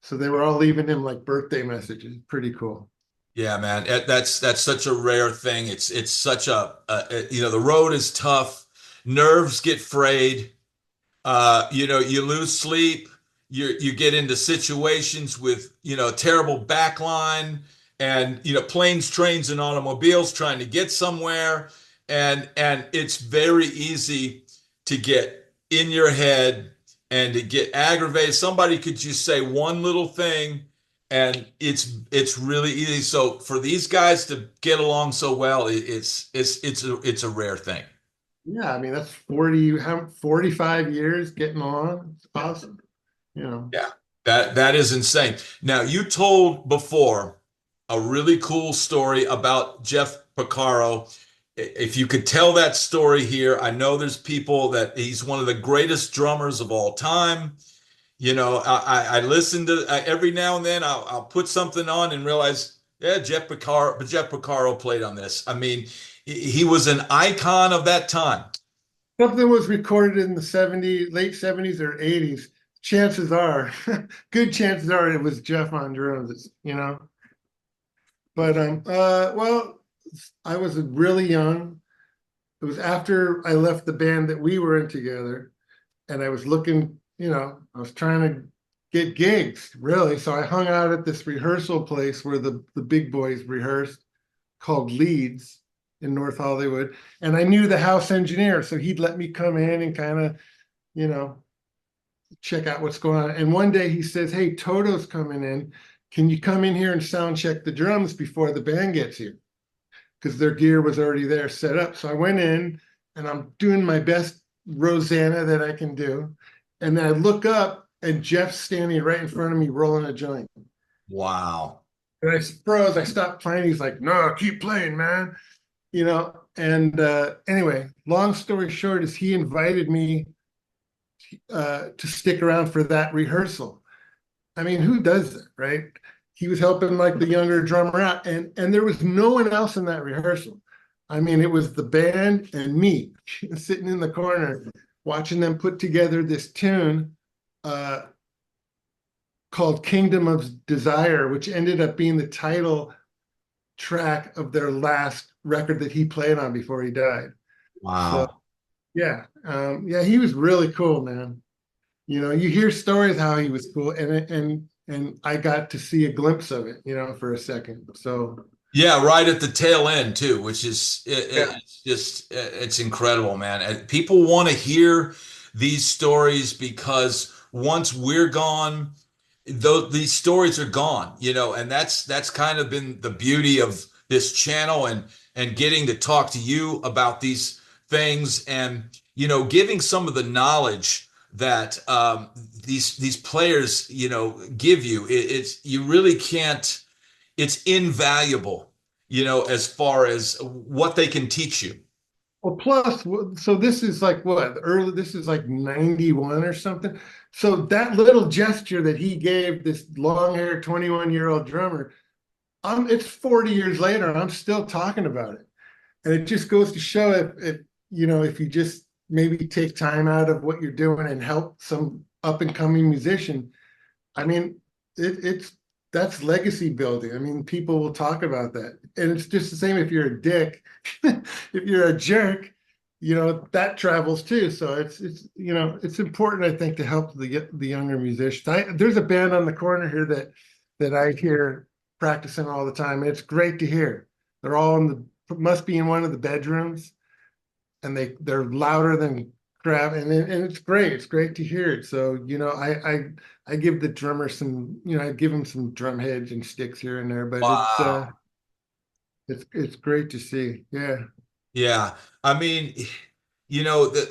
So they were all leaving him like birthday messages. Pretty cool. Yeah, man, that's such a rare thing. It's such the road is tough. Nerves get frayed. You lose sleep. You get into situations with terrible backline, and planes, trains, and automobiles trying to get somewhere, and it's very easy to get in your head and to get aggravated. Somebody could just say one little thing, and it's really easy. So for these guys to get along so well, it's a rare thing. Yeah, I mean that's 45 years getting on. It's awesome. Yeah, that is insane. Now, you told before a really cool story about Jeff Porcaro. If you could tell that story here, I know there's people that he's one of the greatest drummers of all time. I listen to every now and then I'll put something on and realize, yeah, Jeff Porcaro played on this. I mean, he was an icon of that time. Something was recorded in the late 70s or 80s. chances are, good chances are it was Jeff on drums, you know. But well, I was really young. It was after I left the band that we were in together, and I was looking, I was trying to get gigs, really. So I hung out at this rehearsal place where the big boys rehearsed, called Leeds in North Hollywood. And I knew the house engineer, so he'd let me come in and kind of, you know, check out what's going on. And one day he says, "Hey, Toto's coming in. Can you come in here and sound check the drums before the band gets here?" Because their gear was already there set up. So I went in and I'm doing my best Rosanna that I can do. And then I look up and Jeff's standing right in front of me rolling a joint. Wow. And I froze. I stopped playing. He's like, "No, keep playing, man." And anyway, long story short is he invited me to stick around for that rehearsal. I mean, who does that, right? He was helping like the younger drummer out, and there was no one else in that rehearsal. I mean, it was the band and me sitting in the corner watching them put together this tune uh, called Kingdom of Desire, which ended up being the title track of their last record that he played on before he died. So Wow. yeah, he was really cool, man. You hear stories how he was cool, and I got to see a glimpse of it, for a second. So Yeah, right at the tail end too, which is yeah. it's just it's incredible, man. And people want to hear these stories because once we're gone, these stories are gone, and that's kind of been the beauty of this channel and getting to talk to you about these things and giving some of the knowledge that these players give you. It's you really can't it's invaluable, as far as what they can teach you. Well, plus, so this is like what early. This is like 91 or something. So that little gesture that he gave this long-haired 21-year-old drummer, it's 40 years later, and I'm still talking about it. And it just goes to show if you just maybe take time out of what you're doing and help some up and coming musician. I mean, it's that's legacy building. I mean, people will talk about that, and it's just the same if you're a dick, if you're a jerk, that travels too. So it's important, I think, to help the younger musicians. There's a band on the corner here that I hear practicing all the time, and it's great to hear. They're all must be in one of the bedrooms, and they're louder than crap, and it's great. It's great to hear it. So I give the drummer some, I give him some drum heads and sticks here and there, but Wow. it's great to see. Yeah. Yeah. I mean,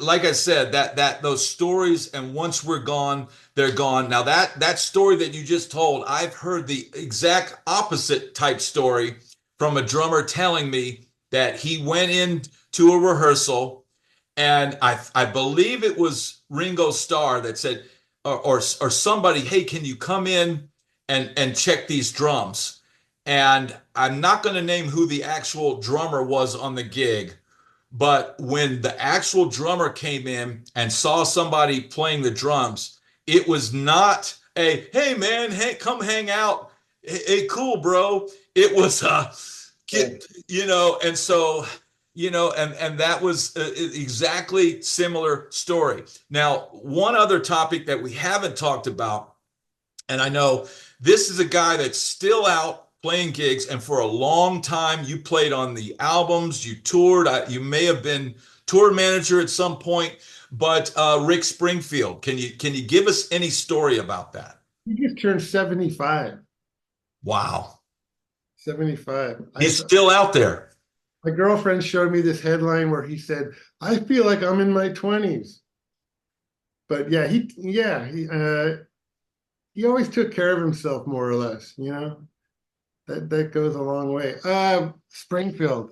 like I said, that those stories, and once we're gone, they're gone. Now that story that you just told, I've heard the exact opposite type story from a drummer telling me that he went into a rehearsal, and I believe it was Ringo Starr that said, or somebody, "Hey, can you come in and check these drums?" And I'm not going to name who the actual drummer was on the gig, but when the actual drummer came in and saw somebody playing the drums, it was not a, "Hey man, hey, come hang out. Hey, cool, bro." It was Yeah. and so, and that was exactly similar story. Now, one other topic that we haven't talked about, and I know this is a guy that's still out playing gigs, and for a long time you played on the albums, you toured, you may have been tour manager at some point, but Rick Springfield, can you give us any story about that? He just turned 75. Wow. 75. He's still out there. My girlfriend showed me this headline where he said, "I feel like I'm in my 20s." But yeah, he always took care of himself more or less, that goes a long way. Springfield.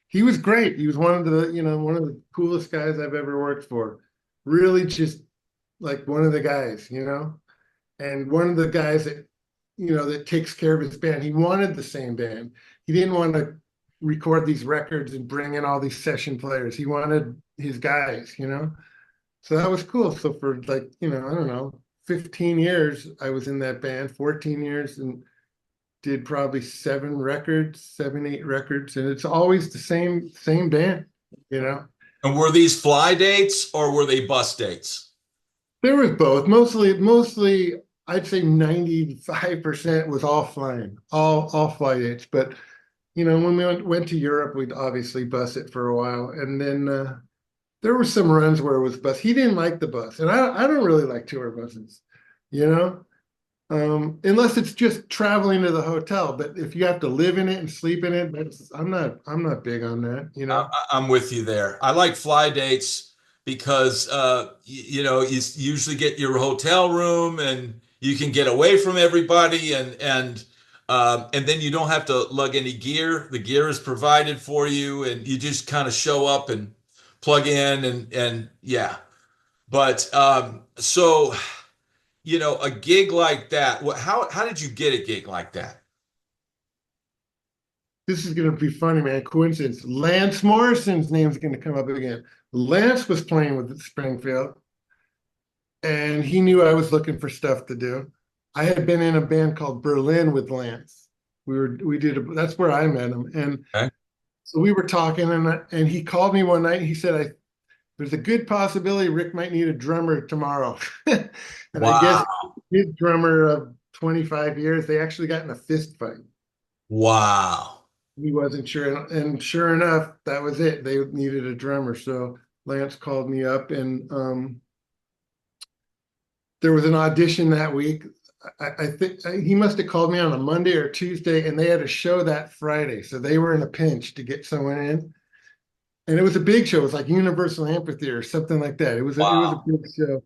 He was great. He was one of the coolest guys I've ever worked for. Really just like one of the guys, and one of the guys that takes care of his band. He wanted the same band. He didn't want to record these records and bring in all these session players. He wanted his guys. So that was cool. So for like, I don't know, 15 years I was in that band, 14 years, and did probably 7 records, 8 records, and it's always the same band, you know. And were these fly dates or were they bus dates? There was both. Mostly I'd say 95% was all flying, all flight dates. But when we went to Europe, we'd obviously bus it for a while. And then there were some runs where it was bus. He didn't like the bus. And I don't really like tour buses, you know, unless it's just traveling to the hotel. But if you have to live in it and sleep in it, I'm not big on that, you know. I'm with you there. I like fly dates because you usually get your hotel room and you can get away from everybody and then you don't have to lug any gear. The gear is provided for you and you just kind of show up and plug in and yeah. But so a gig like that, how did you get a gig like that? This is going to be funny, man. Coincidence. Lance Morrison's name's going to come up again. Lance was playing with Springfield, and he knew I was looking for stuff to do. I had been in a band called Berlin with Lance. That's where I met him, and Okay. so we were talking, and he called me one night. And he said, "There's a good possibility Rick might need a drummer tomorrow," and I guess Wow. his drummer of 25 years, they actually got in a fist fight. Wow. He wasn't sure, and sure enough, that was it. They needed a drummer, so Lance called me up, and there was an audition that week. I think he must have called me on a Monday or Tuesday, and they had a show that Friday, so they were in a pinch to get someone in, and it was a big show. It was like Universal Amphitheater or something like that. It was a Wow. big show,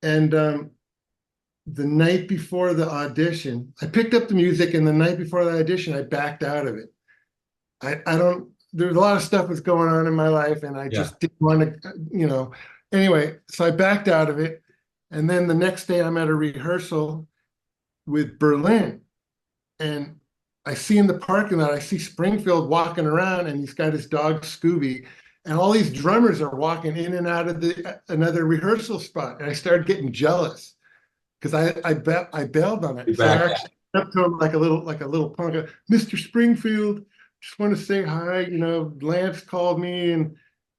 and the night before the audition, I picked up the music, and the night before the audition, I backed out of it. I don't, there's a lot of stuff was going on in my life and I Yeah. just didn't want anyway, so I backed out of it. And then the next day I'm at a rehearsal with Berlin and I see in the parking lot, I see Springfield walking around and he's got his dog Scooby and all these drummers are walking in and out of another rehearsal spot. And I started getting jealous because I bailed on Be it. So I back. actually went up to him like a little punk, Mr. Springfield, just want to say hi. Lance called me and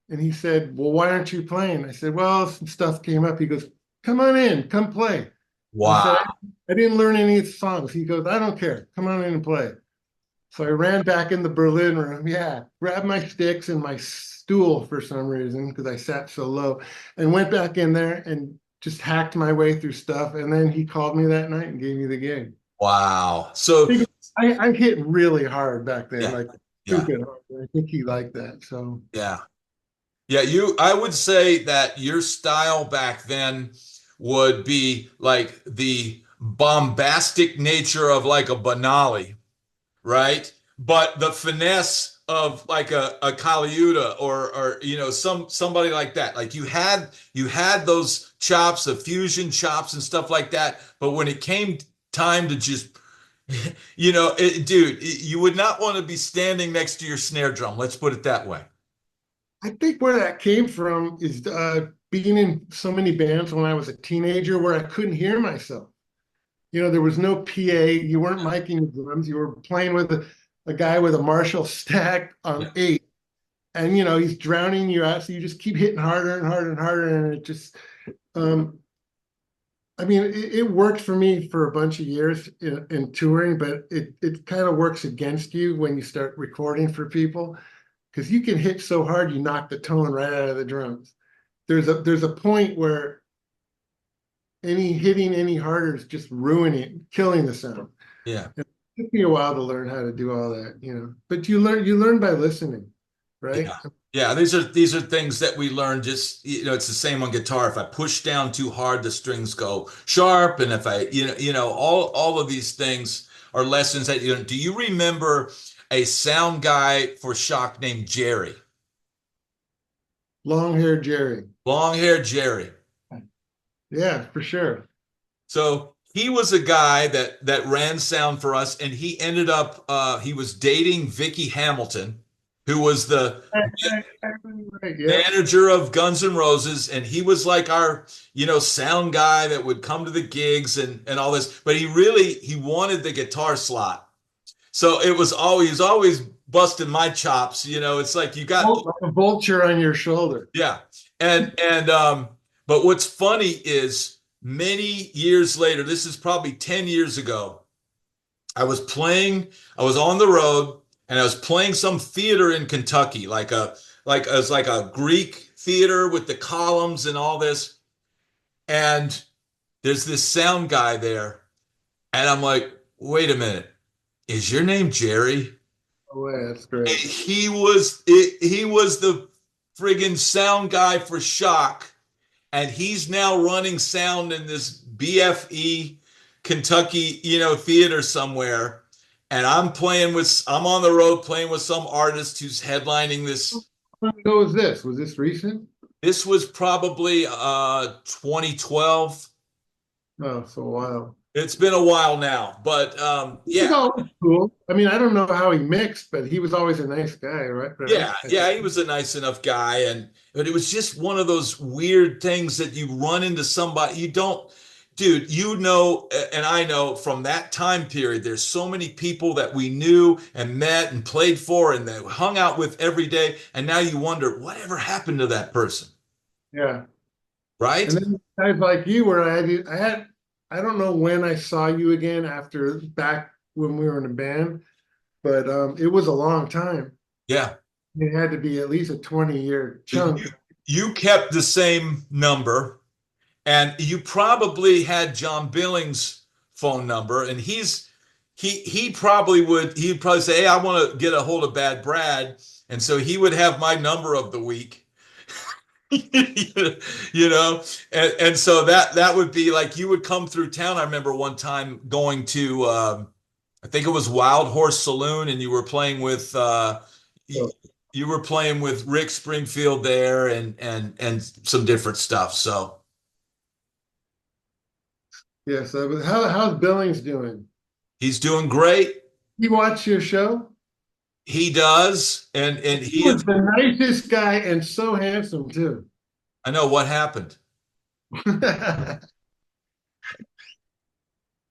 he said, "Well, why aren't you playing?" I said, "Well, some stuff came up." He goes, "Come on in, come play." I said, Wow. I didn't learn any of the songs. He goes, "I don't care. Come on in and play." So I ran back in the Berlin room. Yeah, grabbed my sticks and my stool for some reason because I sat so low and went back in there and just hacked my way through stuff. And then he called me that night and gave me the gig. Wow. So I hit really hard back then, yeah, like yeah, stupid hard. I think he liked that. So yeah. Yeah, I would say that your style back then would be like the bombastic nature of like a Banali, right? But the finesse of like a Caliuta or somebody like that. Like you had those chops, the fusion chops and stuff like that. But when it came time to just dude, you would not want to be standing next to your snare drum. Let's put it that way. I think where that came from is being in so many bands when I was a teenager where I couldn't hear myself. There was no PA. You weren't miking the drums. You were playing with a guy with a Marshall stack on Yeah. 8. And, he's drowning you out. So you just keep hitting harder and harder and harder. And it just, um, I mean, it worked for me for a bunch of years in touring, but it kind of works against you when you start recording for people because you can hit so hard you knock the tone right out of the drums. There's a point where any hitting any harder is just ruining, killing the sound. Yeah. It took me a while to learn how to do all that. But you learn by listening, right? Yeah. Yeah, these are things that we learn just, it's the same on guitar. If I push down too hard, the strings go sharp. And if I, all of these things are lessons that do you remember a sound guy for Shock named Jerry? Long hair Jerry. Long haired Jerry. Yeah, for sure. So he was a guy that ran sound for us, and he ended up he was dating Vicky Hamilton. who was the Right, yeah. manager of Guns N' Roses, and he was like our, sound guy that would come to the gigs and all this. But he wanted the guitar slot. So he was always busting my chops. It's like you got, Like a vulture on your shoulder. yeah. And but what's funny is many years later, this is probably 10 years ago, I was on the road and I was playing some theater in Kentucky, like it was like a Greek theater with the columns and all this. And there's this sound guy there. And I'm like, wait a minute, is your name Jerry? Oh, yeah, that's And great. he was the friggin' sound guy for Shock, and he's now running sound in this BFE Kentucky, theater somewhere. And I'm on the road playing with some artist who's headlining this. How long ago was this? Was this recent? This was probably 2012. Oh, so a while. It's been a while now, but He was yeah, always cool. I mean, I don't know how he mixed, but he was always a nice guy, right? Right? yeah, he was a nice enough guy, and but it was just one of those weird things that you run into somebody you don't, dude, and I know from that time period, there's so many people that we knew and met and played for and that hung out with every day, and now you wonder whatever happened to that person, Yeah. right? And then guys like you, where I don't know when I saw you again after back when we were in a band, but it was a long time. Yeah. It had to be at least a 20-year You, chunk. you kept the same number. And you probably had John Billings' phone number, and he'd probably say, "Hey, I want to get a hold of Bad Brad," and so he would have my number of the week, you know, and so that would be like you would come through town. I remember one time going to, I think it was Wild Horse Saloon, and you, So, you were playing with Rick Springfield there, and some different stuff. So. yeah. So how's Billings doing? He's doing great. You watch your show? He does, and He he was is. the nicest guy and so handsome too. I know what happened.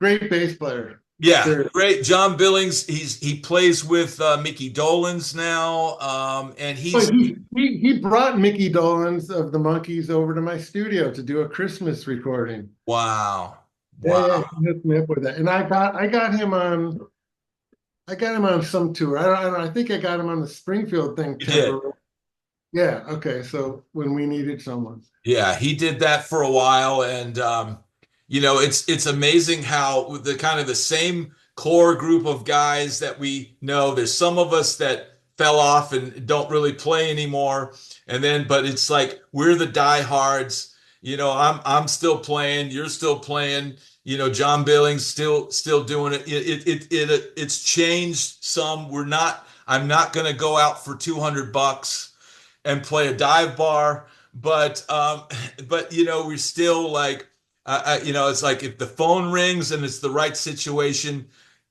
Great bass player. Yeah, Sure. great. John Billings. He plays with Mickey Dolenz now, and But he's he brought Mickey Dolenz of the Monkees over to my studio to do a Christmas recording. wow, Yeah, yeah, wow. he hooked me up with that. And I got him on some tour. I think I got him on the Springfield thing He did. temporarily. Yeah, okay. So when we needed someone. Yeah, he did that for a while, and it's amazing how the kind of the same core group of guys that we know. There's some of us that fell off and don't really play anymore, and then but it's like we're the diehards. I'm still playing. You're still playing. John Billings still doing it. It's changed some. We're not. I'm not going to go out for $200 and play a dive bar. But we're still like, it's like if the phone rings and it's the right situation,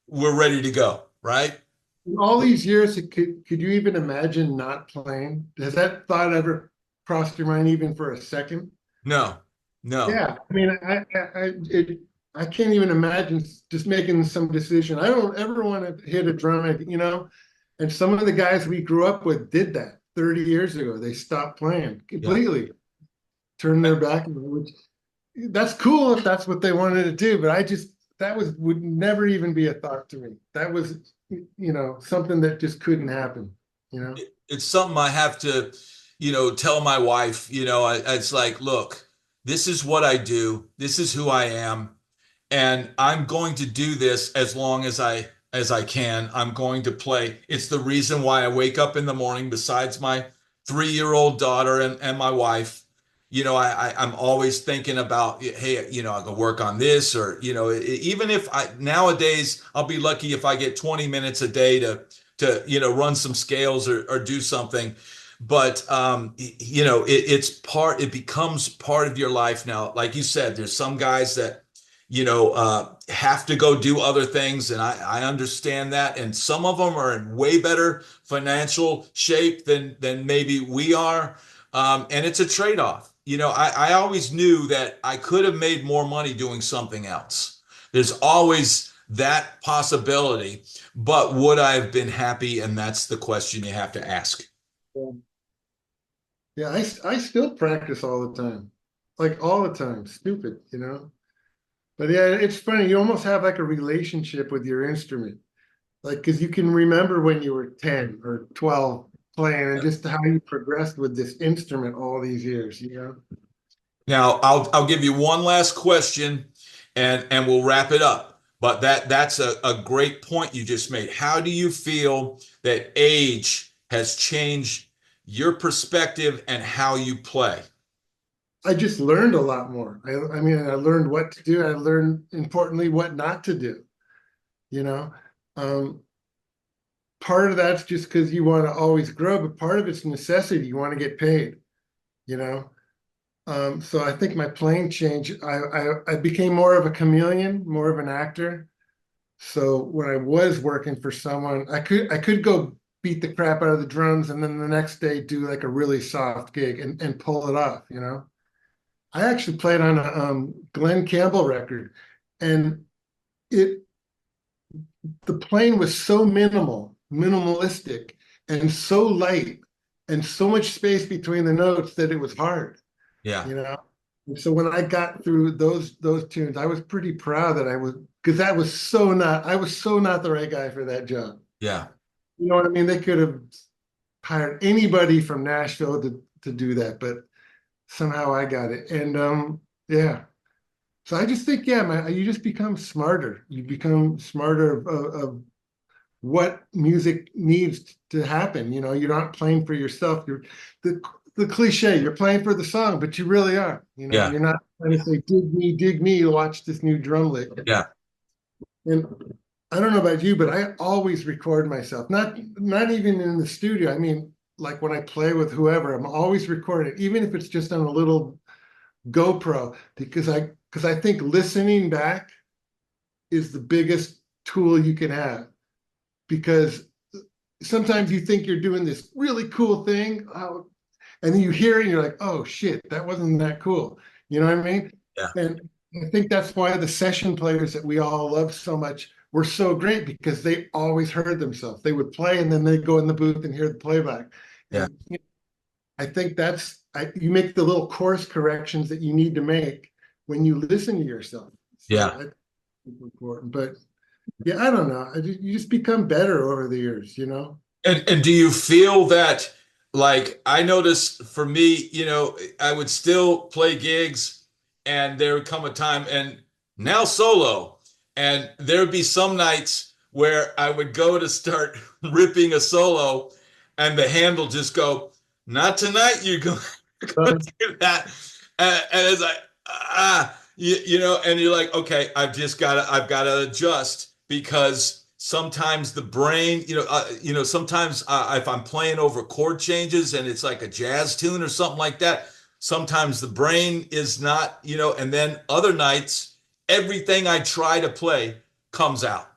we're ready to go, right? In all these years, could you even imagine not playing? Has that thought ever crossed your mind even for a second? No, no, Yeah, I mean, I can't even imagine just making some decision. I don't ever want to hit a drum. And some of the guys we grew up with did that 30 years ago. They stopped playing yeah. completely, turned their back, which that's cool if that's what they wanted to do. But that would never even be a thought to me. That was, something that just couldn't happen. It's something I have to, tell my wife. It's like, look, this is what I do. This is who I am. And I'm going to do this as long as I can. I'm going to play. It's the reason why I wake up in the morning. Besides my 3-year-old daughter and my wife, I'm always thinking about, hey, I can work on this, or even if nowadays I'll be lucky if I get 20 minutes a day to run some scales or do something. But it becomes part of your life now. Like you said, there's some guys that have to go do other things. And I understand that. And some of them are in way better financial shape than maybe we are. And it's a trade-off. I always knew that I could have made more money doing something else. There's always that possibility, but would I have been happy? And that's the question you have to ask. Yeah, yeah, I still practice all the time, like all the time. Stupid, you know. But yeah, it's funny. You almost have like a relationship with your instrument, like because you can remember when you were 10 or 12 playing, and just how you progressed with this instrument all these years. You know. Now, I'll give you one last question and we'll wrap it up. But that's a great point you just made. How do you feel that age has changed your perspective and how you play? I just learned a lot more. I mean, I learned what to do. I learned, importantly, what not to do. You know, um, part of that's just because you want to always grow, but part of it's necessity. You want to get paid. You know, so I think my playing changed. I became more of a chameleon, more of an actor. So when I was working for someone, I could go beat the crap out of the drums, and then the next day do like a really soft gig and pull it off. You know. I actually played on a Glenn Campbell record, and it the playing was so minimalistic, and so light, and so much space between the notes that it was hard, Yeah, you know. And so when I got through those tunes, I was pretty proud that I was because that was so not I was so not the right guy for that job. yeah. You know what I mean? They could have hired anybody from Nashville to do that, but somehow I got it. And yeah. So I just think, yeah, man, you just become smarter. You become smarter of what music needs to happen. You know, you're not playing for yourself. You're the the cliche. You're playing for the song, but you really are. You know, Yeah, you're not trying to say dig me," watch this new drum lick." yeah, And I don't know about you, but I always record myself. Not even in the studio. I mean, like when I play with whoever, I'm always recording, even if it's just on a little GoPro, because I think listening back is the biggest tool you can have. Because sometimes you think you're doing this really cool thing, and then you hear it and you're like, oh shit, that wasn't that cool. You know what I mean? yeah, And I think that's why the session players that we all love so much were so great, because they always heard themselves. They would play and then they'd go in the booth and hear the playback. yeah, And I think you make the little course corrections that you need to make when you listen to yourself. So yeah. I think it's important. But yeah, I don't know. You just become better over the years, you know? And do you feel that, like, I notice for me, I would still play gigs and there would come a time and now solo. And there'd be some nights where I would go to start ripping a solo and the hand will just go, not tonight, you're going to do that. And it's like, and you're like, okay, I've got to adjust because sometimes the brain, sometimes if I'm playing over chord changes and it's like a jazz tune or something like that, sometimes the brain is not, and then other nights, everything I try to play comes out.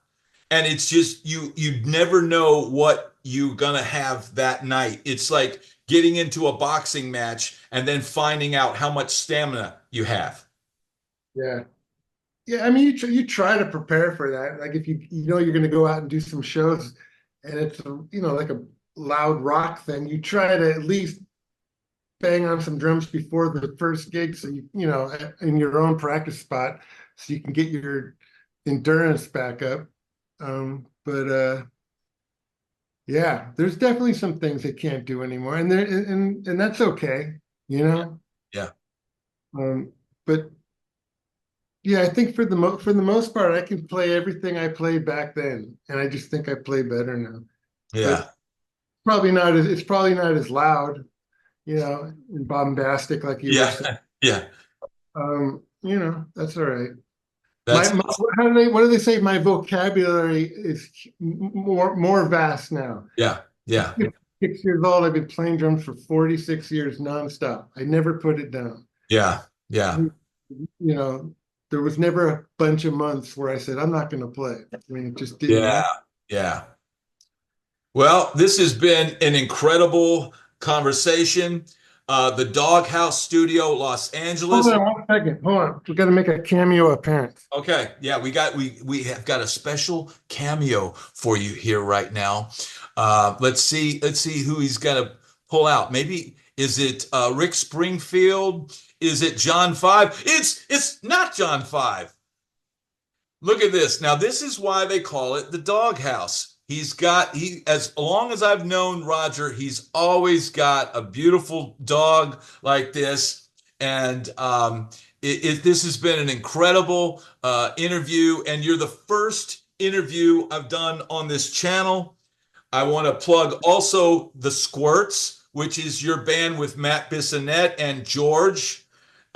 And it's just you never know what you're gonna have that night. It's like getting into a boxing match and then finding out how much stamina you have. Yeah. Yeah, I mean, you try to prepare for that. Like if you know you're going to go out and do some shows, and it's like a loud rock thing, you try to at least bang on some drums before the first gig, so in your own practice spot, so you can get your endurance back up. But yeah, there's definitely some things they can't do anymore, and that's okay, you Yeah. know. Yeah. But yeah, I think for the most part, I can play everything I played back then, and I just think I play better now. But Yeah. it's probably not as loud, and bombastic like you were saying. Yeah. Yeah. That's all right. That's What do they say? My vocabulary is more vast now. yeah. Yeah. 6 years old. I've been playing drums for 46 years nonstop. I never put it down. Yeah. Yeah. You know, there was never a bunch of months where I said, I'm not going to play. I mean, it just didn't Yeah, happen. yeah. Well, this has been an incredible conversation. The Doghouse Studio, Los Hold Angeles. on 1 second. Hold on. We got to make a cameo appearance. Okay, yeah, we have got a special cameo for you here right now. Let's see who he's gonna pull out. Maybe is it Rick Springfield? Is it John Five? It's not John Five. Look at this. Now, this is why they call it the doghouse. He as long as I've known Rodger, he's always got a beautiful dog like this. And this has been an incredible interview, and you're the first interview I've done on this channel. I want to plug also the Squirts, which is your band with Matt Bissonette and George.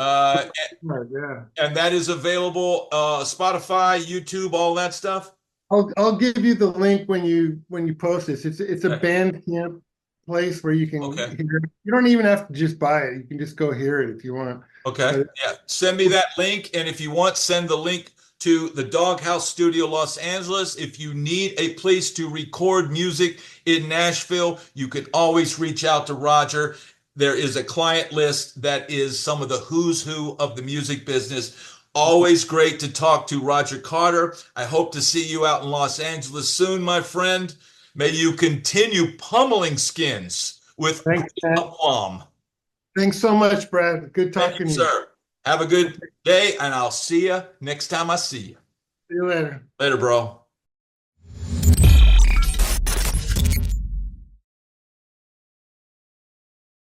Uh, Yeah. and that is available Spotify, YouTube, all that stuff. I'll give you the link when you post this. It's a Okay. band camp place where you can Okay. hear it. You don't even have to just buy it. You can just go hear it if you want. Okay. But Yeah. Send me that link. And if you want, send the link to the Doghouse Studio, Los Angeles. If you need a place to record music in Nashville, you can always reach out to Rodger. There is a client list that is some of the who's who of the music business. Always great to talk to Rodger Carter. I hope to see you out in Los Angeles soon, my friend. May you continue pummeling skins with great thanks, Matt. aplomb. Thanks so much, Brad. Good Thank you, talking to you. sir. Have a good day, and I'll see you next time I see you. See you later. Later, bro.